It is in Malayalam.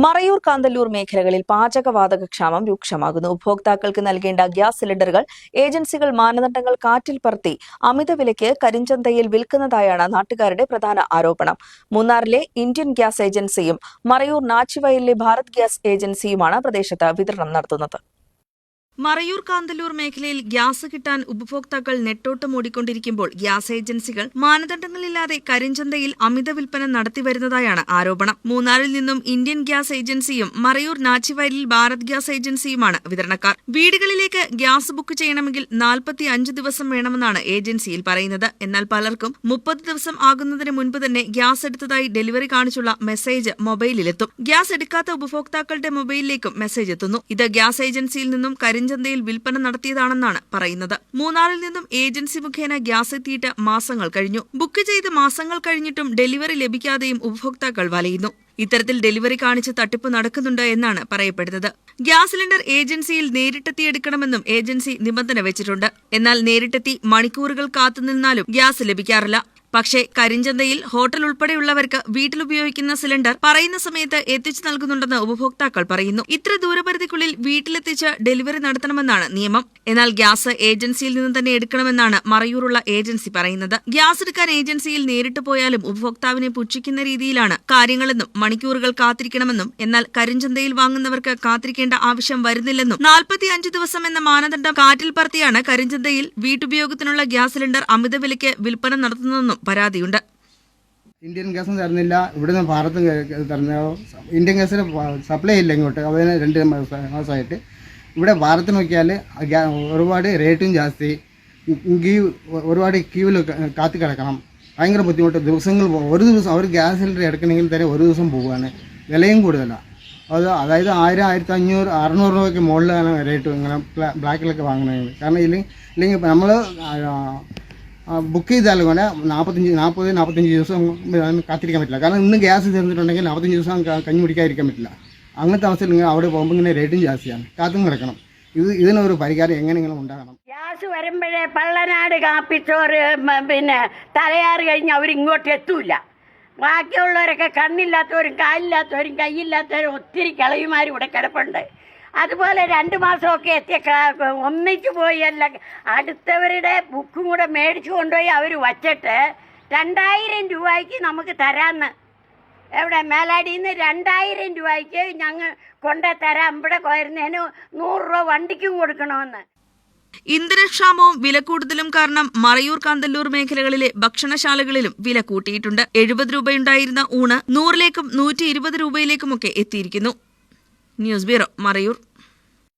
മറയൂർ കാന്തല്ലൂർ മേഖലകളിൽ പാചകവാതക ക്ഷാമം രൂക്ഷമാകുന്നു. ഉപഭോക്താക്കൾക്ക് നൽകേണ്ട ഗ്യാസ് സിലിണ്ടറുകൾ ഏജൻസികൾ മാനദണ്ഡങ്ങൾ കാറ്റിൽ പറത്തി അമിത വിലയ്ക്ക് കരിഞ്ചന്തയിൽ വിൽക്കുന്നതായാണ് നാട്ടുകാരുടെ പ്രധാന ആരോപണം. മൂന്നാറിലെ ഇന്ത്യൻ ഗ്യാസ് ഏജൻസിയും മറയൂർ നാച്ചിവയലിലെ ഭാരത് ഗ്യാസ് ഏജൻസിയുമാണ് പ്രദേശത്ത് വിതരണം നടത്തുന്നത്. മറയൂർ കാന്തല്ലൂർ മേഖലയിൽ ഗ്യാസ് കിട്ടാൻ ഉപഭോക്താക്കൾ നെട്ടോട്ടം ഓടിക്കൊണ്ടിരിക്കുമ്പോൾ ഗ്യാസ് ഏജൻസികൾ മാനദണ്ഡങ്ങളില്ലാതെ കരിഞ്ചന്തയിൽ അമിത വിൽപ്പന നടത്തിവരുന്നതായാണ് ആരോപണം. മൂന്നാറിൽ നിന്നും ഇന്ത്യൻ ഗ്യാസ് ഏജൻസിയും മറയൂർ നാച്ചിവയലിൽ ഭാരത് ഗ്യാസ് ഏജൻസിയുമാണ് വിതരണക്കാർ. വീടുകളിലേക്ക് ഗ്യാസ് ബുക്ക് ചെയ്യണമെങ്കിൽ 45 ദിവസം വേണമെന്നാണ് ഏജൻസിയിൽ പറയുന്നത്. എന്നാൽ പലർക്കും 30 ദിവസം ആകുന്നതിന് മുൻപ് തന്നെ ഗ്യാസ് എടുത്തതായി ഡെലിവറി കാണിച്ചുള്ള മെസ്സേജ് മൊബൈലിലെത്തും. ഗ്യാസ് എടുക്കാത്ത ഉപഭോക്താക്കളുടെ മൊബൈലിലേക്കും മെസ്സേജ് എത്തുന്നു. ഇത് ഗ്യാസ് ഏജൻസിയിൽ നിന്നും കരിഞ്ചന്തയിൽ വിൽപ്പന നടത്തിയതാണെന്നാണ് പറയുന്നത്. മൂന്നാറിൽ നിന്നും ഏജൻസി മുഖേന ഗ്യാസ് എത്തിയിട്ട് മാസങ്ങൾ കഴിഞ്ഞു. ബുക്ക് ചെയ്ത് മാസങ്ങൾ കഴിഞ്ഞിട്ടും ഡെലിവറി ലഭിക്കാതെയും ഉപഭോക്താക്കൾ വലയുന്നു. ഇത്തരത്തിൽ ഡെലിവറി കാണിച്ച് തട്ടിപ്പ് നടക്കുന്നുണ്ട് എന്നാണ് പറയപ്പെടുന്നത്. ഗ്യാസ് സിലിണ്ടർ ഏജൻസിയിൽ നേരിട്ടെത്തിയെടുക്കണമെന്നും ഏജൻസി നിബന്ധന വെച്ചിട്ടുണ്ട്. എന്നാൽ നേരിട്ടെത്തി മണിക്കൂറുകൾ കാത്തുനിന്നാലും ഗ്യാസ് ലഭിക്കാറില്ല. പക്ഷേ കരിഞ്ചന്തയിൽ ഹോട്ടൽ ഉൾപ്പെടെയുള്ളവർക്ക് വീട്ടിലുപയോഗിക്കുന്ന സിലിണ്ടർ പറയുന്ന സമയത്ത് എത്തിച്ചു നൽകുന്നുണ്ടെന്ന് ഉപഭോക്താക്കൾ പറയുന്നു. ഇത്ര ദൂരപരിധിക്കുള്ളിൽ വീട്ടിലെത്തിച്ച് ഡെലിവറി നടത്തണമെന്നാണ് നിയമം. എന്നാൽ ഗ്യാസ് ഏജൻസിയിൽ നിന്ന് തന്നെ എടുക്കണമെന്നാണ് മറയൂറുള്ള ഏജൻസി പറയുന്നത്. ഗ്യാസ് എടുക്കാൻ ഏജൻസിയിൽ നേരിട്ട് പോയാലും ഉപഭോക്താവിനെ പുച്ഛിക്കുന്ന രീതിയിലാണ് കാര്യങ്ങളെന്നും മണിക്കൂറുകൾ കാത്തിരിക്കണമെന്നും എന്നാൽ കരിഞ്ചന്തയിൽ വാങ്ങുന്നവർക്ക് കാത്തിരിക്കേണ്ട ആവശ്യം വരുന്നില്ലെന്നും 45 ദിവസം എന്ന മാനദണ്ഡം കാറ്റിൽ പറത്തിയാണ് കരിഞ്ചന്തയിൽ വീട്ടുപയോഗത്തിനുള്ള ഗ്യാസ് സിലിണ്ടർ അമിത വിലയ്ക്ക് വിൽപ്പന നടത്തുന്നതെന്നും പരാതിയുണ്ട്. ഇന്ത്യൻ ഗ്യാസും തരുന്നില്ല, ഇവിടുന്ന് ഭാരതും തരുന്ന ഇന്ത്യൻ ഗ്യാസിന് സപ്ലൈ ഇല്ല ഇങ്ങോട്ട്. അതിന് 2 മാസമായിട്ട് ഇവിടെ ഭാരത് നോക്കിയാൽ ഒരുപാട് റേറ്റും ജാസ്തി, ഒരുപാട് ക്യൂവിൽ കാത്തി കിടക്കണം, ഭയങ്കര ബുദ്ധിമുട്ട്. ഒരു ദിവസം അവർ ഗ്യാസ് സിലിണ്ടർ എടുക്കണമെങ്കിൽ തന്നെ ഒരു ദിവസം പോവുകയാണ്. വിലയും കൂടുതലാണ്. അതായത് 1000, 1500, 600 രൂപയ്ക്ക് മുകളിലാണ് റേറ്റ് ഇങ്ങനെ ബ്ലാക്കിലൊക്കെ വാങ്ങണമെങ്കിൽ. കാരണം ഇല്ലെങ്കിൽ നമ്മൾ ബുക്ക് ചെയ്താലും കൂടെ 40-45 ദിവസം കാത്തിരിക്കാൻ പറ്റില്ല. കാരണം ഇന്ന് ഗ്യാസ് തീർന്നിട്ടുണ്ടെങ്കിൽ 45 ദിവസം കഞ്ഞി കുടിക്കാതിരിക്കാൻ പറ്റില്ല. അങ്ങനത്തെ അവസ്ഥയിൽ നിങ്ങൾ അവിടെ പോകുമ്പോൾ ഇങ്ങനെ റേറ്റും ജാസ്തിയാണ്, കാത്തും കിടക്കണം. ഇതിനൊരു പരിഹാരം എങ്ങനെയെങ്കിലും ഉണ്ടാകണം. ഗ്യാസ് വരുമ്പോഴേ പള്ളനാട് കാപ്പിച്ചോറ് പിന്നെ തലയാറ് കഴിഞ്ഞ് അവരിങ്ങോട്ട് എത്തൂല. ബാക്കിയുള്ളവരൊക്കെ കണ്ണില്ലാത്തവരും കാലില്ലാത്തവരും കൈയില്ലാത്തവരും ഒത്തിരി കിളവിമാരും ഇവിടെ കിടപ്പുണ്ട്. അതുപോലെ 2 മാസമൊക്കെ എത്തിയ ഒന്നിച്ചു പോയി അല്ല അടുത്തവരുടെ ബുക്കും കൂടെ മേടിച്ചു കൊണ്ടുപോയി അവർ വച്ചിട്ട് 2000 രൂപയ്ക്ക് നമുക്ക് തരാമെന്ന്. എവിടെ മേലാടിയിൽ നിന്ന് 2000 രൂപയ്ക്ക് ഞങ്ങൾ കൊണ്ടേ തരാം. ഇവിടെ വരുന്നതിന് 100 രൂപ വണ്ടിക്കും കൊടുക്കണമെന്ന്. ഇന്ധനക്ഷാമവും വില കൂടുതലും കാരണം മറയൂർ കാന്തല്ലൂർ മേഖലകളിലെ ഭക്ഷണശാലകളിലും വില കൂട്ടിയിട്ടുണ്ട്. 70 രൂപയുണ്ടായിരുന്ന ഊണ് 100ലേക്കും 120 രൂപയിലേക്കുമൊക്കെ എത്തിയിരിക്കുന്നു. News bureau, Marayur.